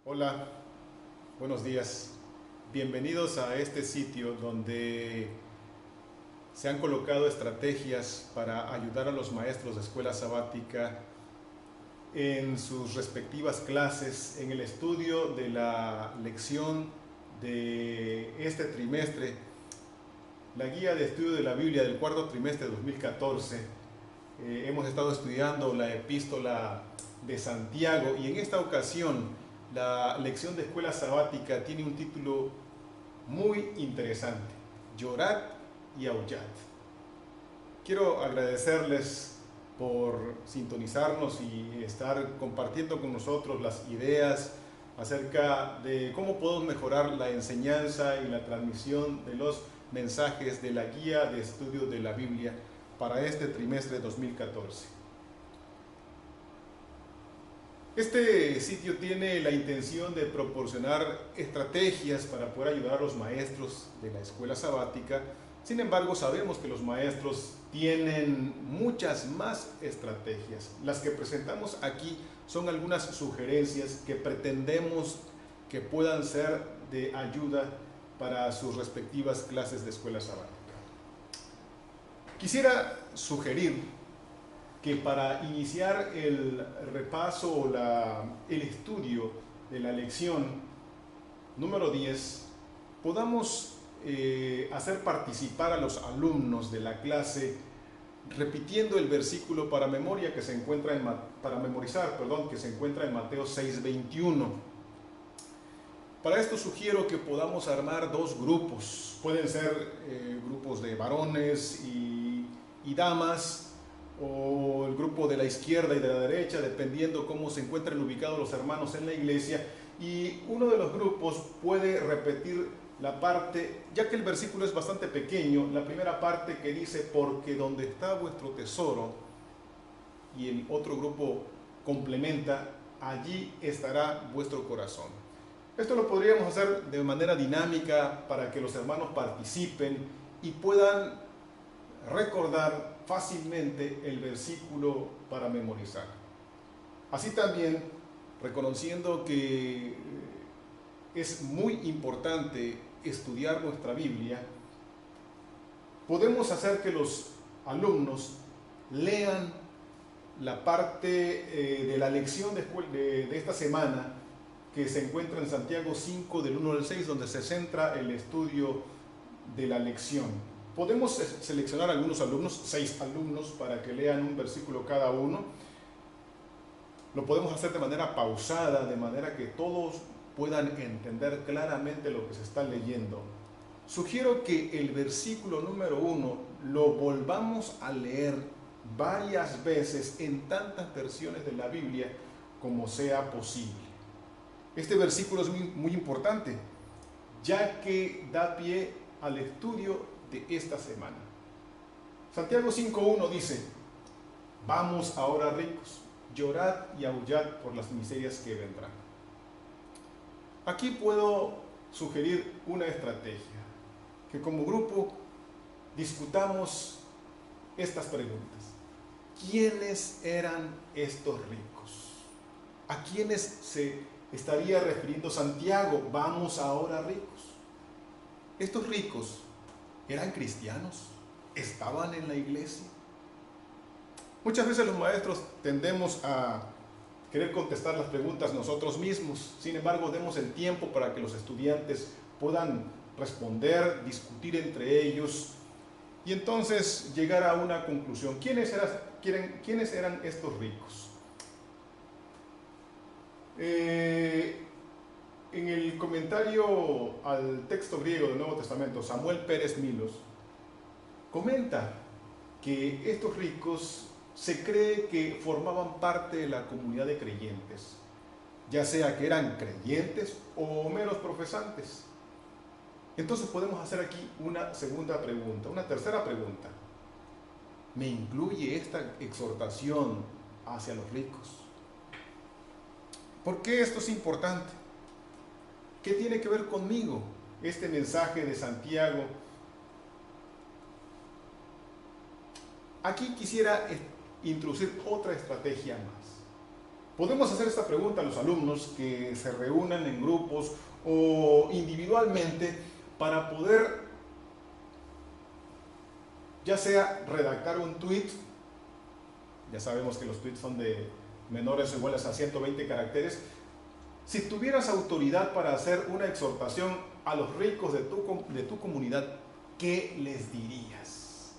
Hola, buenos días. Bienvenidos a este sitio donde se han colocado estrategias para ayudar a los maestros de escuela sabática en sus respectivas clases, en el estudio de la lección de este trimestre, la guía de estudio de la Biblia del cuarto trimestre de 2014. Hemos estado estudiando la epístola de Santiago y en esta ocasión la lección de escuela sabática tiene un título muy interesante: Llorad y aullad. Quiero agradecerles por sintonizarnos y estar compartiendo con nosotros las ideas acerca de cómo podemos mejorar la enseñanza y la transmisión de los mensajes de la guía de estudio de la Biblia para este trimestre 2014. Este sitio tiene la intención de proporcionar estrategias para poder ayudar a los maestros de la escuela sabática. Sin embargo, sabemos que los maestros tienen muchas más estrategias. Las que presentamos aquí son algunas sugerencias que pretendemos que puedan ser de ayuda para sus respectivas clases de escuela sabática. Quisiera sugerir que para iniciar el repaso o el estudio de la lección número 10, podamos hacer participar a los alumnos de la clase repitiendo el versículo para memoria que se encuentra para memorizar, que se encuentra en Mateo 6:21. Para esto sugiero que podamos armar dos grupos. Pueden ser grupos de varones y damas, o el grupo de la izquierda y de la derecha, dependiendo cómo se encuentren ubicados los hermanos en la iglesia, y uno de los grupos puede repetir la parte, ya que el versículo es bastante pequeño, la primera parte que dice: porque donde está vuestro tesoro, y el otro grupo complementa: allí estará vuestro corazón. Esto lo podríamos hacer de manera dinámica para que los hermanos participen y puedan recordar fácilmente el versículo para memorizar. Así también, reconociendo que es muy importante estudiar nuestra Biblia, podemos hacer que los alumnos lean la parte de la lección de esta semana, que se encuentra en Santiago 5 del 1 al 6, donde se centra el estudio de la lección. Podemos seleccionar algunos alumnos, 6 alumnos, para que lean un versículo cada uno. Lo podemos hacer de manera pausada, de manera que todos puedan entender claramente lo que se está leyendo. Sugiero que el versículo número 1 lo volvamos a leer varias veces en tantas versiones de la Biblia como sea posible. Este versículo es muy importante, ya que da pie al estudio de esta semana. Santiago 5:1 dice: vamos ahora ricos, llorad y aullad por las miserias que vendrán. Aquí puedo sugerir una estrategia: que como grupo discutamos estas preguntas. ¿Quiénes eran estos ricos? ¿A quiénes se estaría refiriendo Santiago? Vamos ahora ricos. Estos ricos eran cristianos, estaban en la iglesia. Muchas veces los maestros tendemos a querer contestar las preguntas nosotros mismos. Sin embargo, demos el tiempo para que los estudiantes puedan responder, discutir entre ellos y entonces llegar a una conclusión. ¿Quiénes eran estos ricos? En el comentario al texto griego del Nuevo Testamento, Samuel Pérez Milos comenta que estos ricos se cree que formaban parte de la comunidad de creyentes, ya sea que eran creyentes o meros profesantes. Entonces podemos hacer aquí una segunda pregunta, una tercera pregunta. ¿Me incluye esta exhortación hacia los ricos? ¿Por qué esto es importante? ¿Qué tiene que ver conmigo este mensaje de Santiago? Aquí quisiera introducir otra estrategia más. Podemos hacer esta pregunta a los alumnos que se reúnan en grupos o individualmente para poder, ya sea redactar un tweet, ya sabemos que los tweets son de menores o iguales a 120 caracteres. Si tuvieras autoridad para hacer una exhortación a los ricos de tu comunidad, ¿qué les dirías?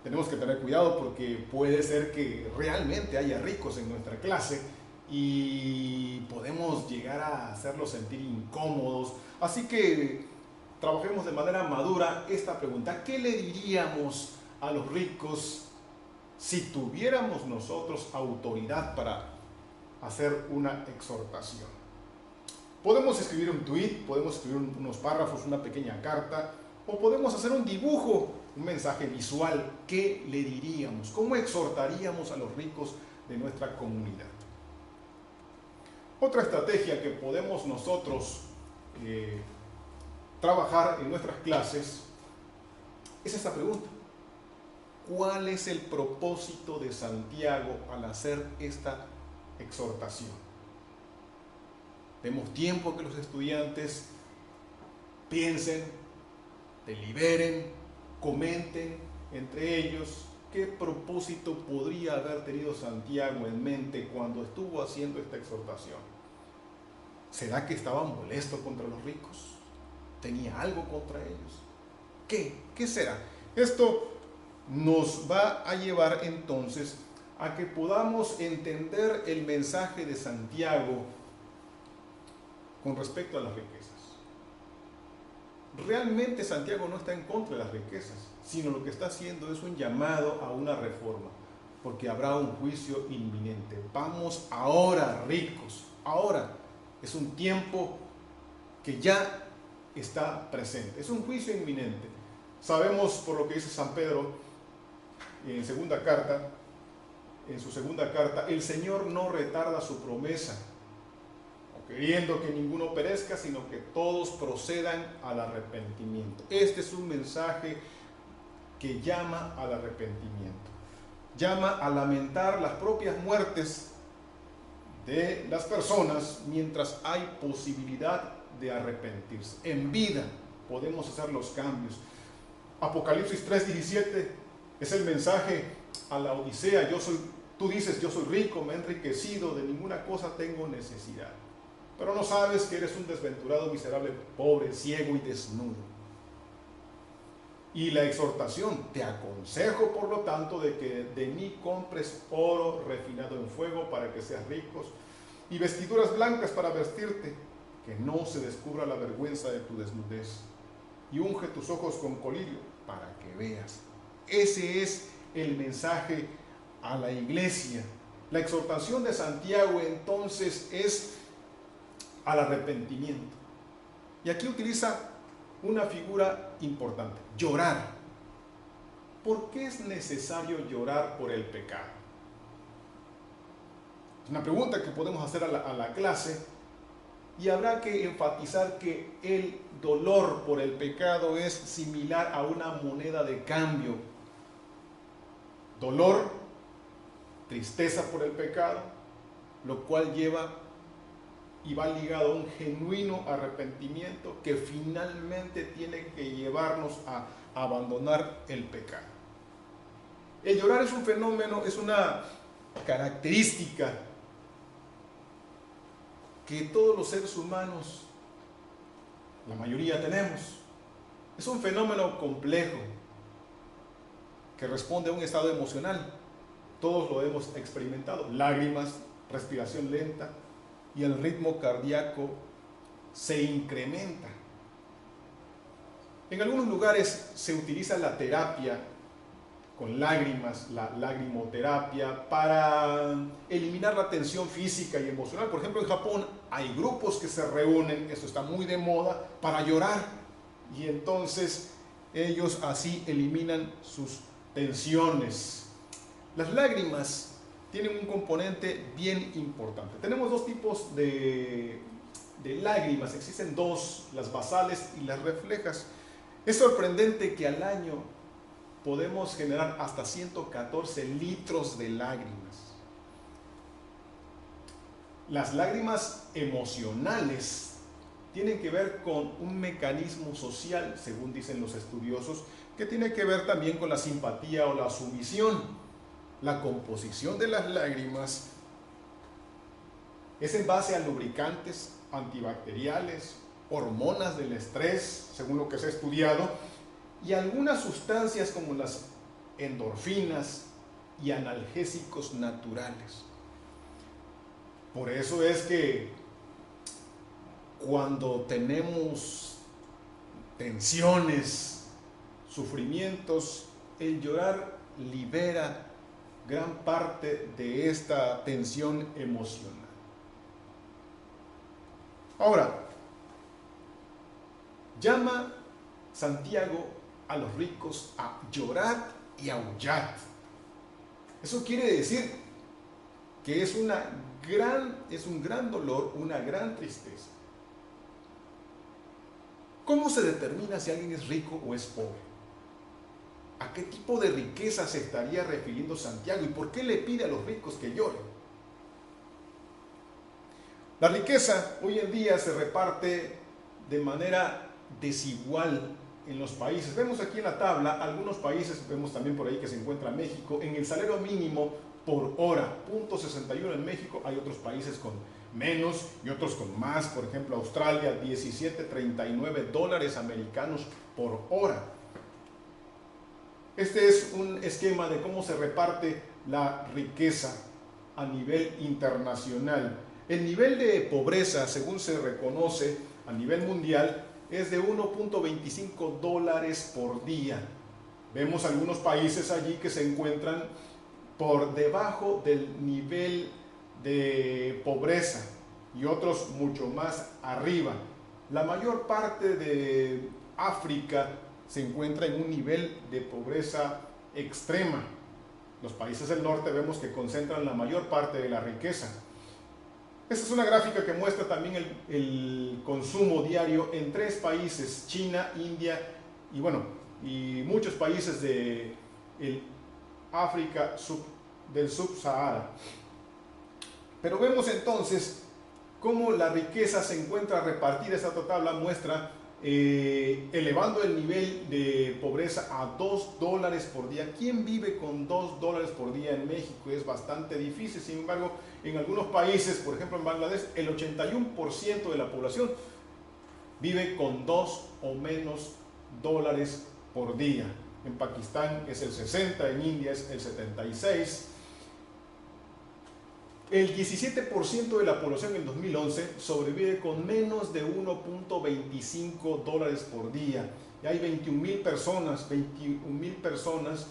Tenemos que tener cuidado porque puede ser que realmente haya ricos en nuestra clase y podemos llegar a hacerlos sentir incómodos. Así que trabajemos de manera madura esta pregunta: ¿qué le diríamos a los ricos si tuviéramos nosotros autoridad para hacer una exhortación? Podemos escribir un tweet, podemos escribir unos párrafos, una pequeña carta, o podemos hacer un dibujo, un mensaje visual. ¿Qué le diríamos? ¿Cómo exhortaríamos a los ricos de nuestra comunidad? Otra estrategia que podemos nosotros trabajar en nuestras clases es esta pregunta: ¿cuál es el propósito de Santiago al hacer esta exhortación? Demos tiempo a que los estudiantes piensen, deliberen, comenten entre ellos qué propósito podría haber tenido Santiago en mente cuando estuvo haciendo esta exhortación. ¿Será que estaba molesto contra los ricos? ¿Tenía algo contra ellos? ¿Qué será? Esto nos va a llevar entonces a que podamos entender el mensaje de Santiago con respecto a las riquezas. Realmente Santiago no está en contra de las riquezas, sino lo que está haciendo es un llamado a una reforma, porque habrá un juicio inminente. Vamos ahora, ricos, ahora. Es un tiempo que ya está presente, es un juicio inminente. Sabemos por lo que dice San Pedro en su segunda carta, el Señor no retarda su promesa, queriendo que ninguno perezca, sino que todos procedan al arrepentimiento. Este es un mensaje que llama al arrepentimiento, llama a lamentar las propias muertes de las personas mientras hay posibilidad de arrepentirse. En vida podemos hacer los cambios. Apocalipsis 3:17 es el mensaje a la Odisea: tú dices, yo soy rico, me he enriquecido, de ninguna cosa tengo necesidad, pero no sabes que eres un desventurado, miserable, pobre, ciego y desnudo. Y la exhortación: te aconsejo por lo tanto de que de mí compres oro refinado en fuego para que seas ricos, y vestiduras blancas para vestirte, que no se descubra la vergüenza de tu desnudez, y unge tus ojos con colirio para que veas. Ese es el mensaje a la iglesia. La exhortación de Santiago entonces es al arrepentimiento. Y aquí utiliza una figura importante: llorar. ¿Por qué es necesario llorar por el pecado? Es una pregunta que podemos hacer a la clase, y habrá que enfatizar que el dolor por el pecado es similar a una moneda de cambio. Dolor, tristeza por el pecado, lo cual lleva y va ligado a un genuino arrepentimiento que finalmente tiene que llevarnos a abandonar el pecado. El llorar es un fenómeno, es una característica que todos los seres humanos, la mayoría, tenemos. Es un fenómeno complejo que responde a un estado emocional. Todos lo hemos experimentado: lágrimas, respiración lenta, y el ritmo cardíaco se incrementa. En algunos lugares se utiliza la terapia con lágrimas, la lagrimoterapia, para eliminar la tensión física y emocional. Por ejemplo, en Japón hay grupos que se reúnen, eso está muy de moda, para llorar, y entonces ellos así eliminan sus tensiones. Las lágrimas tienen un componente bien importante. Tenemos dos tipos de lágrimas, existen dos: las basales y las reflejas. Es sorprendente que al año podemos generar hasta 114 litros de lágrimas. las lágrimas emocionales tienen que ver con un mecanismo social, según dicen los estudiosos, que tiene que ver también con la simpatía o la sumisión. La composición de las lágrimas es en base a lubricantes antibacteriales, hormonas del estrés, según lo que se ha estudiado, y algunas sustancias como las endorfinas y analgésicos naturales. Por eso es que cuando tenemos tensiones, sufrimientos, el llorar libera gran parte de esta tensión emocional. Ahora, llama Santiago a los ricos a llorar y aullad. Eso quiere decir que es un gran dolor, una gran tristeza. ¿Cómo se determina si alguien es rico o es pobre? ¿A qué tipo de riqueza se estaría refiriendo Santiago? ¿Y por qué le pide a los ricos que lloren? La riqueza hoy en día se reparte de manera desigual en los países. Vemos aquí en la tabla algunos países, vemos también por ahí que se encuentra México, en el salario mínimo por hora, .61 en México. Hay otros países con menos y otros con más, por ejemplo Australia, 17.39 dólares americanos por hora. Este es un esquema de cómo se reparte la riqueza a nivel internacional. El nivel de pobreza, según se reconoce a nivel mundial, es de 1.25 dólares por día. Vemos algunos países allí que se encuentran por debajo del nivel de pobreza y otros mucho más arriba. La mayor parte de África se encuentra en un nivel de pobreza extrema. Los países del norte vemos que concentran la mayor parte de la riqueza. Esta es una gráfica que muestra también el consumo diario en 3 países, China, India y muchos países de África del Sub-Sahara. Pero vemos entonces cómo la riqueza se encuentra repartida. Esta tabla muestra elevando el nivel de pobreza a 2 dólares por día. ¿Quién vive con 2 dólares por día en México? Es bastante difícil. Sin embargo, en algunos países, por ejemplo en Bangladesh, el 81% de la población vive con 2 o menos dólares por día. En Pakistán es el 60%, en India es el 76%. El 17% de la población en 2011 sobrevive con menos de 1.25 dólares por día. Y hay 21.000 personas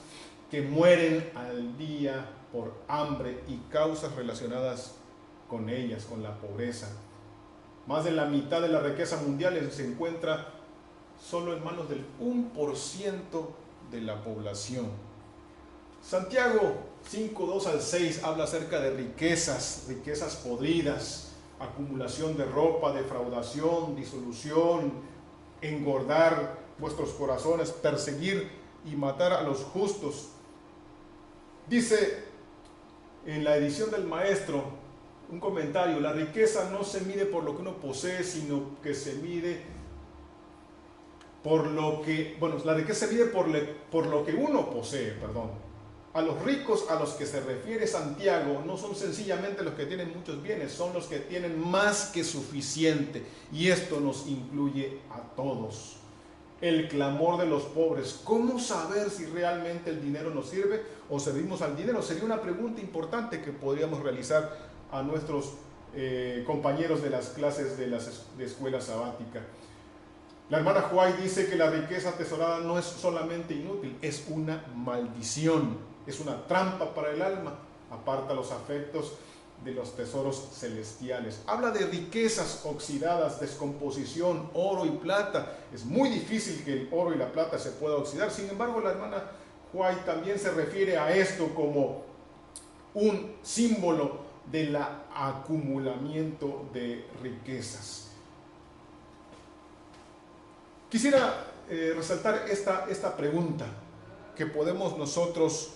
que mueren al día por hambre y causas relacionadas con ellas, con la pobreza. Más de la mitad de la riqueza mundial se encuentra solo en manos del 1% de la población. Santiago 5:2 al 6 habla acerca de riquezas podridas, acumulación de ropa, defraudación, disolución, engordar vuestros corazones, perseguir y matar a los justos. Dice en la edición del Maestro un comentario: la riqueza no se mide por lo que uno posee, sino que se mide por lo que, la riqueza se mide por lo que uno posee, A los ricos a los que se refiere Santiago no son sencillamente los que tienen muchos bienes, son los que tienen más que suficiente, y esto nos incluye a todos. El clamor de los pobres: ¿cómo saber si realmente el dinero nos sirve o servimos al dinero? Sería una pregunta importante que podríamos realizar a nuestros compañeros de las clases de escuela sabática. La hermana White dice que la riqueza atesorada no es solamente inútil, es una maldición. Es una trampa para el alma, aparta los afectos de los tesoros celestiales. Habla de riquezas oxidadas, descomposición, oro y plata. Es muy difícil que el oro y la plata se pueda oxidar. Sin embargo, la hermana White también se refiere a esto como un símbolo del acumulamiento de riquezas. Quisiera resaltar esta pregunta que podemos nosotros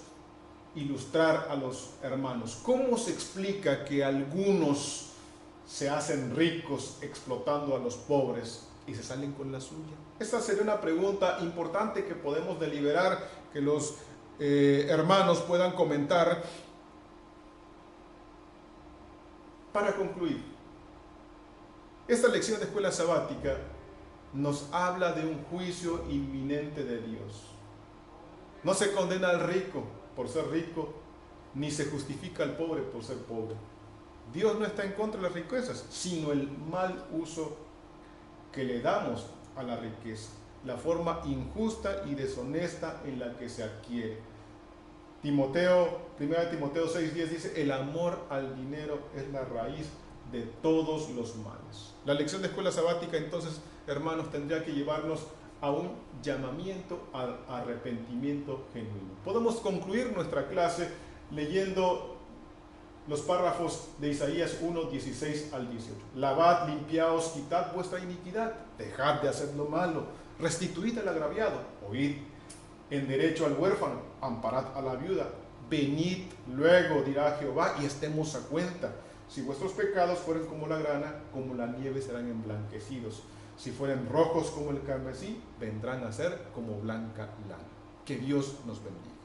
ilustrar a los hermanos. ¿Cómo se explica que algunos se hacen ricos explotando a los pobres y se salen con la suya? Esta sería una pregunta importante que podemos deliberar, que los hermanos puedan comentar. Para concluir, esta lección de escuela sabática nos habla de un juicio inminente de Dios. No se condena al rico por ser rico, ni se justifica al pobre por ser pobre. Dios no está en contra de las riquezas, sino el mal uso que le damos a la riqueza, la forma injusta y deshonesta en la que se adquiere. 1 Timoteo 6:10 dice: el amor al dinero es la raíz de todos los males. La lección de escuela sabática, entonces, hermanos, tendría que llevarnos a un llamamiento al arrepentimiento genuino. Podemos concluir nuestra clase leyendo los párrafos de Isaías 1:16 al 18. Lavad, limpiaos, quitad vuestra iniquidad, dejad de hacer lo malo, restituid al agraviado, oíd en derecho al huérfano, amparad a la viuda. Venid luego, dirá Jehová, y estemos a cuenta. Si vuestros pecados fueren como la grana, como la nieve serán emblanquecidos. Si fueren rojos como el carmesí, vendrán a ser como blanca lana. Que Dios nos bendiga.